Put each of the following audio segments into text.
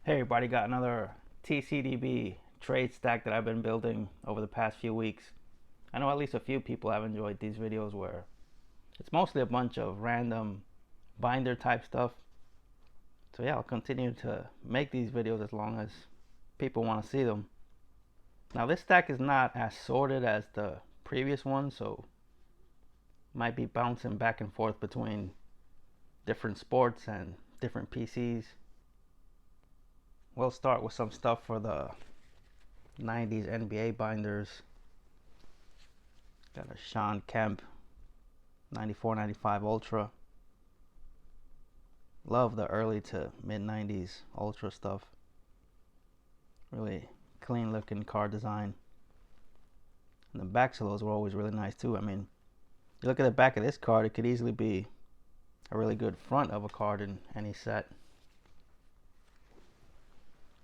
Hey everybody, got another TCDB trade stack that I've been building over the past few weeks. I know at least a few people have enjoyed these videos where it's mostly a bunch of random binder type stuff. So yeah, I'll continue to make these videos as long as people want to see them. Now this stack is not as sorted as the previous one, so might be bouncing back and forth between different sports and different PCs. We'll start with some stuff for the 90s NBA binders. Got a Sean Kemp 94-95 Ultra. Love the early to mid 90s Ultra stuff. Really clean looking card design. And the backs of those were always really nice too. I mean, you look at the back of this card, it could easily be a really good front of a card in any set.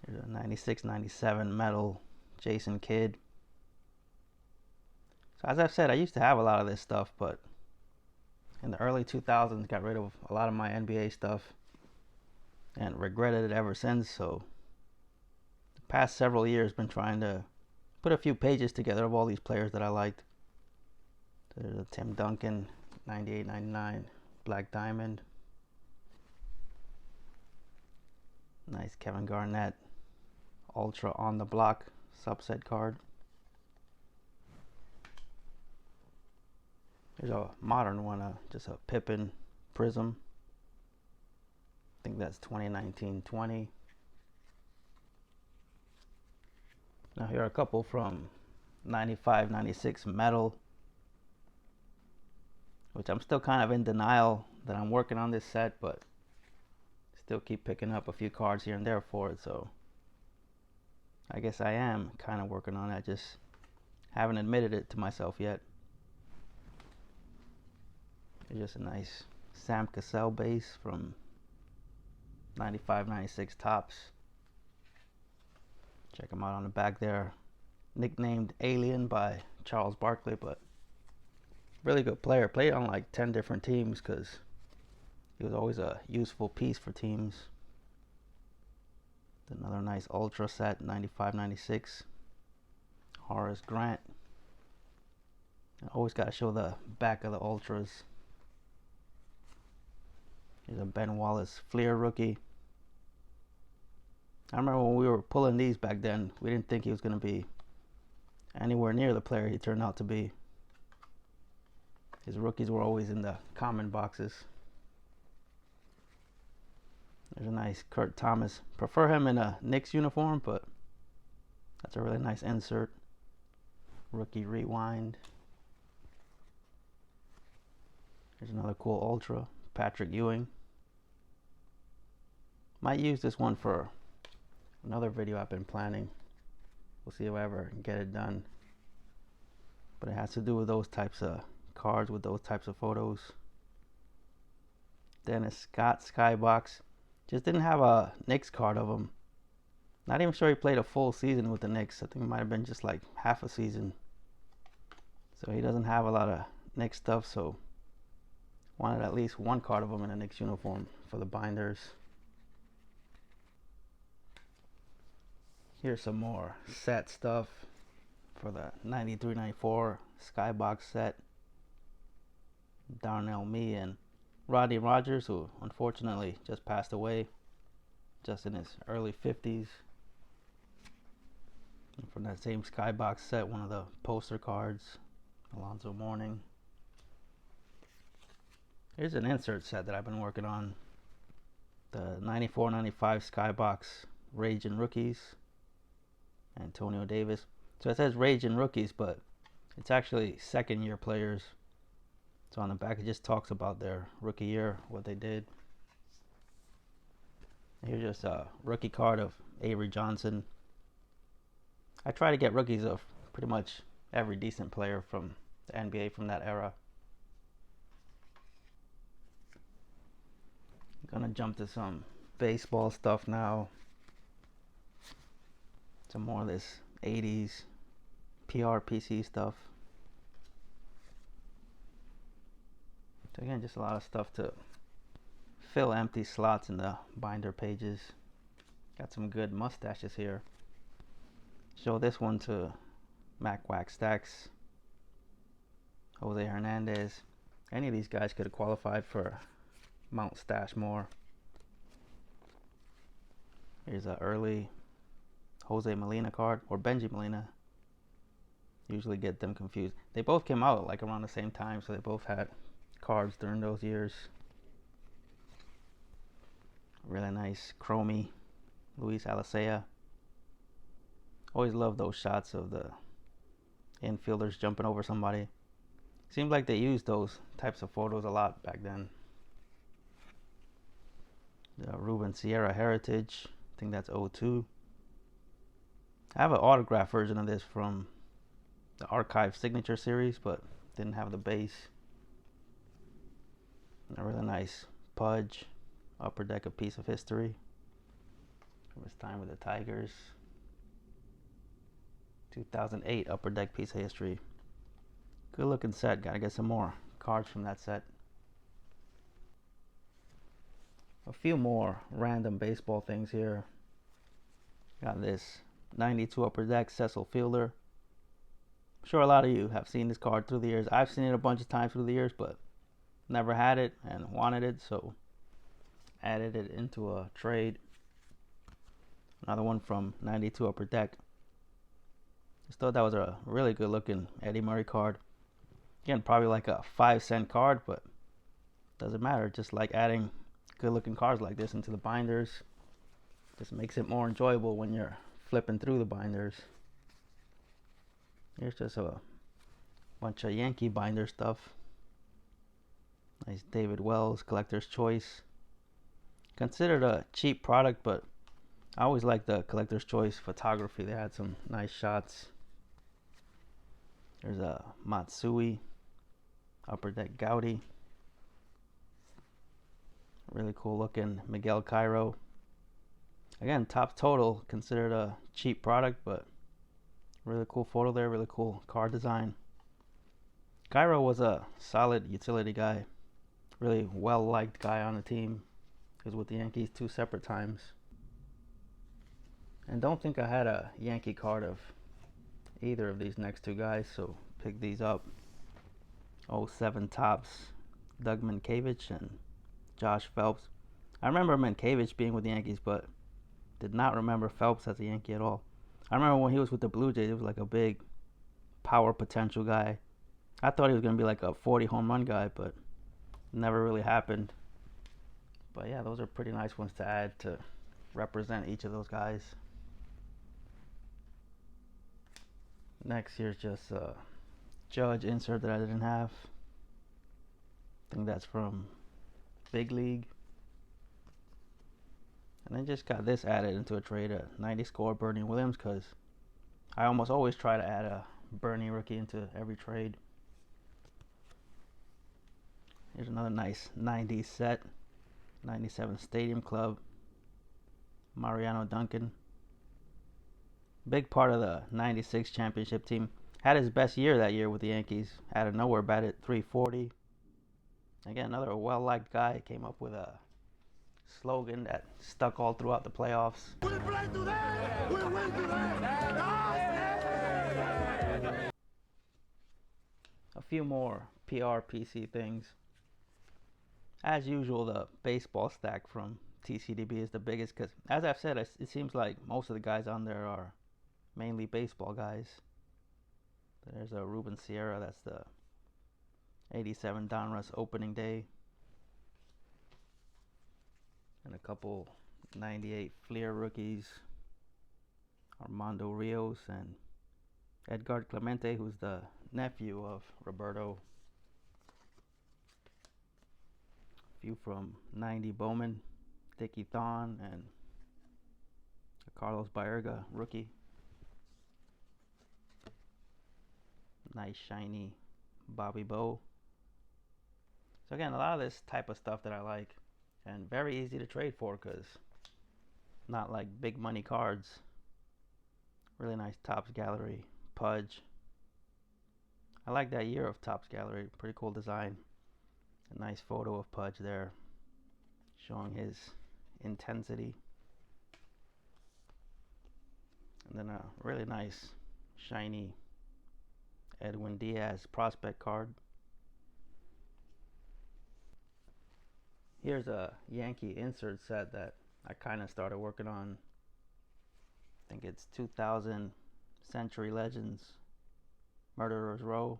Here's a 96-97 metal Jason Kidd. So as I've said, I used to have a lot of this stuff, but in the early 2000s got rid of a lot of my NBA stuff and regretted it ever since. So the past several years been trying to put a few pages together of all these players that I liked. There's a Tim Duncan 98-99 Black Diamond. Nice Kevin Garnett Ultra on the block subset card. There's a modern one, just a Pippen Prism. I think that's 2019-20. Now here are a couple from 95-96 metal, which I'm still kind of in denial that I'm working on this set, but still keep picking up a few cards here and there for it, so I guess I am kind of working on it. I just haven't admitted it to myself yet. It's just a nice Sam Cassell base from 95-96 Topps. Check him out on the back there. Nicknamed Alien by Charles Barkley, but really good player. Played on like 10 different teams because he was always a useful piece for teams. Another nice Ultra set, 95-96 Horace Grant. I always got to show the back of the Ultras. Here's a Ben Wallace Fleer rookie. I remember when we were pulling these back then, we didn't think he was going to be anywhere near the player he turned out to be. His rookies were always in the common boxes. There's a nice Kurt Thomas. Prefer him in a Knicks uniform, but that's a really nice insert. Rookie Rewind. Here's another cool Ultra. Patrick Ewing. Might use this one for another video I've been planning. We'll see if I ever get it done. But it has to do with those types of cards, with those types of photos. Dennis Scott Skybox. Just didn't have a Knicks card of him. Not even sure he played a full season with the Knicks. I think it might have been just like half a season. So he doesn't have a lot of Knicks stuff, so wanted at least one card of him in a Knicks uniform for the binders. Here's some more set stuff for the 93-94 Skybox set. Darnell Mee and Rodney Rogers, who unfortunately just passed away, just in his early 50s. And from that same Skybox set, one of the poster cards, Alonzo Mourning. Here's an insert set that I've been working on. The 94-95 Skybox Raging Rookies. Antonio Davis. So it says Raging Rookies, but it's actually second year players. So on the back it just talks about their rookie year, what they did. Here's just a rookie card of Avery Johnson. I try to get rookies of pretty much every decent player from the NBA from that era. I'm gonna jump to some baseball stuff now. Some more of this 80s PRPC stuff. So again, just a lot of stuff to fill empty slots in the binder pages. Got some good mustaches here. Show this one to Mac Wax Stacks, Jose Hernandez. Any of these guys could have qualified for Mount Stashmore. Here's an early Jose Molina card, or Benji Molina. Usually get them confused. They both came out like around the same time, so they both had cards during those years. Really nice chromey Luis Alicea. Always love those shots of the infielders jumping over somebody. Seems like they used those types of photos a lot back then. The Ruben Sierra Heritage, I think that's 02. I have an autograph version of this from the Archive Signature Series, but didn't have the base. And a really nice Pudge, Upper Deck, A Piece of History. It was time with the Tigers. 2008 Upper Deck Piece of History. Good looking set. Gotta get some more cards from that set. A few more random baseball things here. Got this 92 Upper Deck Cecil Fielder. I'm sure a lot of you have seen this card through the years. I've seen it a bunch of times through the years, but never had it and wanted it, so added it into a trade. Another one from 92 Upper Deck. Just thought that was a really good looking Eddie Murray card. Again, probably like a 5-cent card, but doesn't matter. Just like adding good looking cards like this into the binders. Just makes it more enjoyable when you're flipping through the binders. Here's just a bunch of Yankee binder stuff. Nice David Wells Collector's Choice. Considered a cheap product, but I always liked the Collector's Choice photography. They had some nice shots. There's a Matsui Upper Deck Gaudy. Really cool looking Miguel Cairo. Again, top total, considered a cheap product, but really cool photo there, really cool card design. Cairo was a solid utility guy. Really well-liked guy on the team. He was with the Yankees 2 separate times. And don't think I had a Yankee card of either of these next two guys, so pick these up. 07 Topps, Doug Mankiewicz and Josh Phelps. I remember Mankiewicz being with the Yankees, but did not remember Phelps as a Yankee at all. I remember when he was with the Blue Jays, he was like a big power potential guy. I thought he was going to be like a 40 home run guy, but never really happened. But yeah, those are pretty nice ones to add to represent each of those guys. Next, here's just a Judge insert that I didn't have. I think that's from Big League. And I just got this added into a trade, a 90 score Bernie Williams, because I almost always try to add a Bernie rookie into every trade. Here's another nice 90s set. 97 Stadium Club. Mariano Duncan. Big part of the 96 championship team. Had his best year that year with the Yankees. Out of nowhere, batted .340. Again, another well-liked guy. Came up with a slogan that stuck all throughout the playoffs. We play today! We win today! A few more PRPC things. As usual, the baseball stack from TCDB is the biggest because, as I've said, it seems like most of the guys on there are mainly baseball guys. There's a Ruben Sierra, that's the 87 Donruss opening day. And a couple 98 Fleer rookies. Armando Rios and Edgar Clemente, who's the nephew of Roberto. A few from 90 Bowman, Dickie Thon, and a Carlos Baerga rookie. Nice shiny Bobby Bow. So again, a lot of this type of stuff that I like, and very easy to trade for because not like big money cards. Really nice Topps Gallery Pudge. I like that year of Topps Gallery. Pretty cool design. A nice photo of Pudge there, showing his intensity. And then a really nice, shiny Edwin Diaz prospect card. Here's a Yankee insert set that I kind of started working on. I think it's 2000 Century Legends Murderer's Row.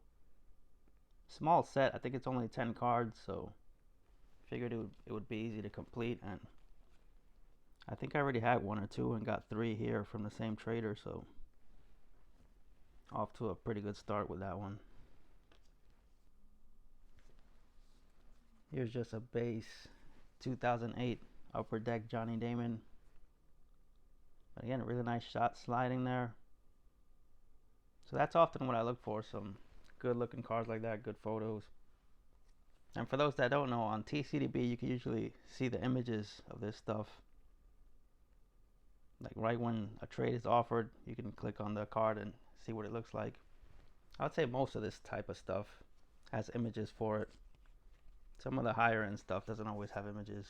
Small set. I think it's only 10 cards, so figured it would be easy to complete. And I think I already had one or two and got three here from the same trader, so off to a pretty good start with that one. Here's just a base 2008 Upper Deck Johnny Damon. But again, a really nice shot sliding there. So that's often what I look for, some good looking cards like that, good photos. And for those that don't know, on TCDB you can usually see the images of this stuff. Like right when a trade is offered, you can click on the card and see what it looks like. I would say most of this type of stuff has images for it. Some of the higher end stuff doesn't always have images.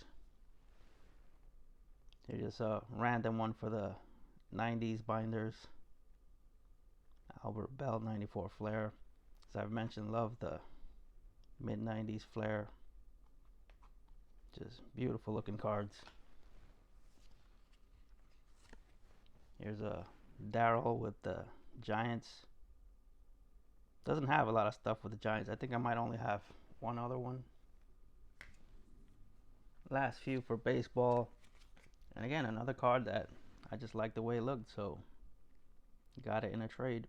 Here's just a random one for the 90s binders. Albert Bell 94 Flair. As I've mentioned, love the mid 90s Flair. Just beautiful looking cards. Here's a Darryl with the Giants. Doesn't have a lot of stuff with the Giants. I think I might only have one other one. Last few for baseball. And again, another card that I just like the way it looked, so got it in a trade.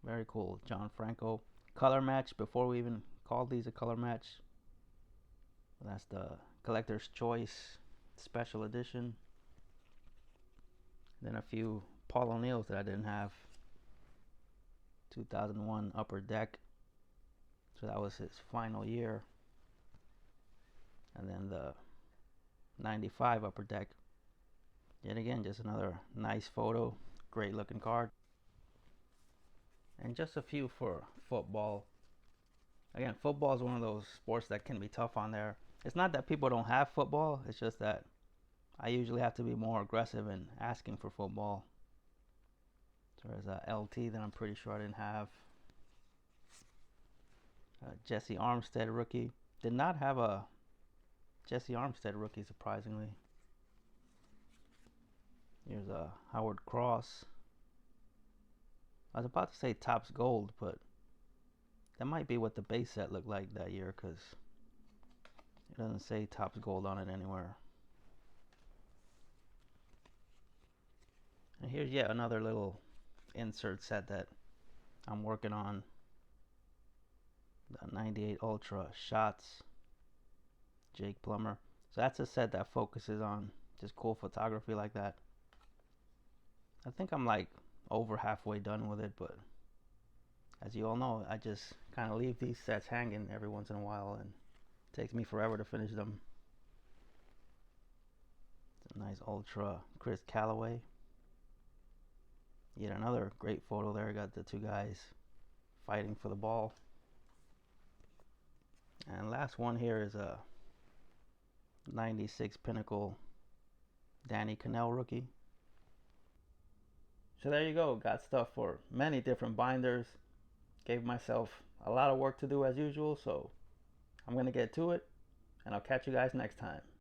Very cool. John Franco. Color match, before we even called these a color match. That's the Collector's Choice Special Edition. Then a few Paul O'Neills that I didn't have. 2001 Upper Deck. So that was his final year. And then the 95 Upper Deck. Yet again, just another nice photo. Great looking card. And just a few for football. Again, football is one of those sports that can be tough on there. It's not that people don't have football. It's just that I usually have to be more aggressive in asking for football. So there's a LT that I'm pretty sure I didn't have. Jesse Armstead rookie. Did not have a Jesse Armstead rookie, surprisingly. Here's a Howard Cross. I was about to say Topps Gold, but that might be what the base set looked like that year, because it doesn't say Topps Gold on it anywhere. And here's yet another little insert set that I'm working on. The 98 Ultra Shots, Jake Plummer. So that's a set that focuses on just cool photography like that. I think I'm like over halfway done with it, but as you all know, I just kind of leave these sets hanging every once in a while, and it takes me forever to finish them. It's a nice Ultra Chris Callaway. Yet another great photo there. Got the two guys fighting for the ball. And last one here is a 96 Pinnacle Danny Cannell rookie. So there you go. Got stuff for many different binders. Gave myself a lot of work to do as usual, so I'm going to get to it, and I'll catch you guys next time.